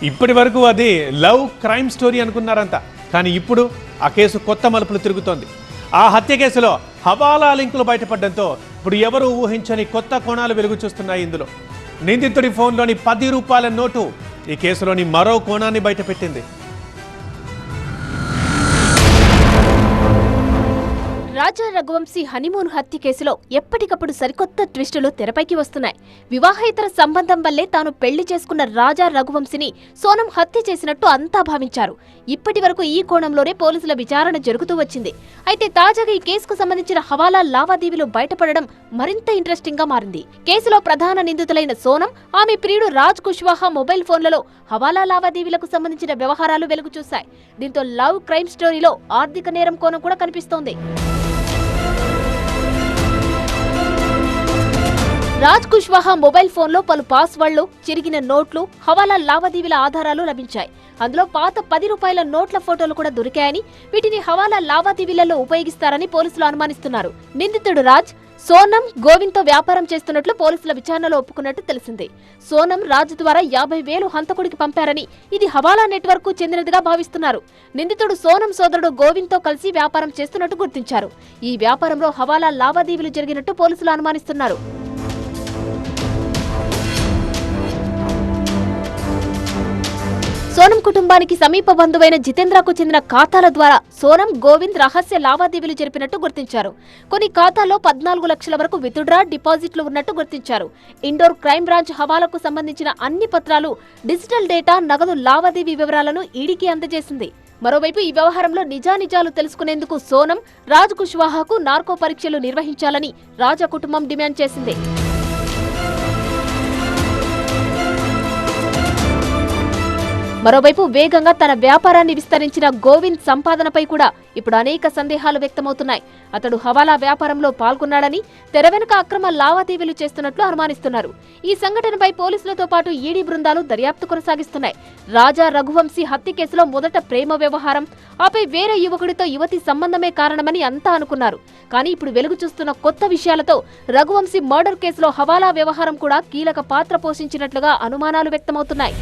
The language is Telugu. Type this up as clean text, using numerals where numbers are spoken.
ఇప్పటి వరకు అది లవ్ క్రైమ్ స్టోరీ అనుకున్నారంతా. కానీ ఇప్పుడు ఆ కేసు కొత్త మలుపులు తిరుగుతోంది. ఆ హత్య కేసులో హవాలా లింకులు బయటపడడంతో ఇప్పుడు ఎవరు ఊహించని కొత్త కోణాలు వెలుగు చూస్తున్నాయి. ఇందులో నిందితుడి ఫోన్లోని 10 రూపాయల నోటు ఈ కేసులోని మరో కోణాన్ని బయటపెట్టింది. రాజా రఘువంశీ హనీమూన్ హత్య కేసులో ఎప్పటికప్పుడు సరికొత్త ట్విస్టులు తెరపైకి వస్తున్నాయి. వివాహేతర సంబంధం వల్లే తాను పెళ్లి చేసుకున్న రాజా రఘువంశీని సోనం హత్య చేసినట్టు అంతా భావించారు. ఇప్పటి వరకు ఈ కోణంలోనే పోలీసుల విచారణ జరుగుతూ వచ్చింది. అయితే తాజాగా ఈ కేసుకు సంబంధించిన హవాలా లావాదేవీలు బయటపడడం మరింత ఇంట్రెస్టింగ్ గా మారింది. కేసులో ప్రధాన నిందితులైన సోనం, ఆమె ప్రియుడు రాజ్ కుష్వాహా మొబైల్ ఫోన్లలో హవాలా లావాదేవీలకు సంబంధించిన వ్యవహారాలు వెలుగు చూశాయి. దీంతో లవ్ క్రైమ్ స్టోరీలో ఆర్థిక నేరం కోణం కూడా కనిపిస్తోంది. రాజ్ కుష్వాహా మొబైల్ ఫోన్లో పలు పాస్వర్డ్లు, చిరిగిన నోట్లు, హవాలా లావాదేవీల ఆధారాలు లభించాయి. అందులో పాత 10 రూపాయల నోట్ల ఫోటోలు కూడా దొరికాయని, వీటిని హవాలా లావాదేవీలలో ఉపయోగిస్తారని పోలీసులు అనుమానిస్తున్నారు. నిందితుడు రాజ్, సోనం, గోవింద్తో వ్యాపారం చేస్తున్నట్లు పోలీసుల విచారణలో ఒప్పుకున్నట్టు తెలిసింది. సోనం రాజ్ ద్వారా 50,000 హంతకుడికి పంపారని, ఇది హవాలా నెట్వర్క్ కు చెందినదిగా భావిస్తున్నారు. నిందితుడు సోనం సోదరుడు గోవింద్తో కలిసి వ్యాపారం చేస్తున్నట్టు గుర్తించారు. ఈ వ్యాపారంలో హవాలా లావాదేవీలు జరిగినట్టు పోలీసులు అనుమానిస్తున్నారు. సోనం కుటుంబానికి సమీప బంధువైన జితేంద్రకు చెందిన ఖాతాల ద్వారా సోనం, గోవింద్ రహస్య లావాదేవీలు జరిపినట్టు గుర్తించారు. కొన్ని ఖాతాల్లో 14 లక్షల వరకు విత్డ్రా, డిపాజిట్లు ఉన్నట్టు గుర్తించారు. ఇండోర్ క్రైమ్ బ్రాంచ్ హవాలాకు సంబంధించిన అన్ని పత్రాలు, డిజిటల్ డేటా, నగదు లావాదేవీ వివరాలను ఈడీకి అందజేసింది. మరోవైపు ఈ వ్యవహారంలో నిజానిజాలు తెలుసుకునేందుకు సోనం, రాజ్ కుష్వాహాకు నార్కో పరీక్షలు నిర్వహించాలని రాజా కుటుంబం డిమాండ్ చేసింది. మరోవైపు వేగంగా తన వ్యాపారాన్ని విస్తరించిన గోవింద్ సంపాదనపై కూడా ఇప్పుడు అనేక సందేహాలు వ్యక్తమవుతున్నాయి. అతడు హవాలా వ్యాపారంలో పాల్గొన్నాడని, తెర వెనుక అక్రమ లావాదేవీలు చేస్తున్నట్లు అనుమానిస్తున్నారు. ఈ సంఘటనపై పోలీసులతో పాటు ఈడీ బృందాలు దర్యాప్తు కొనసాగిస్తున్నాయి. రాజా రఘువంశీ హత్య కేసులో మొదట ప్రేమ వ్యవహారం, ఆపై వేరే యువకుడితో యువతి సంబంధమే కారణమని అంతా అనుకున్నారు. కానీ ఇప్పుడు వెలుగు చూస్తున్న కొత్త విషయాలతో రఘువంశీ మర్డర్ కేసులో హవాలా వ్యవహారం కూడా కీలక పాత్ర పోషించినట్లుగా అనుమానాలు వ్యక్తమవుతున్నాయి.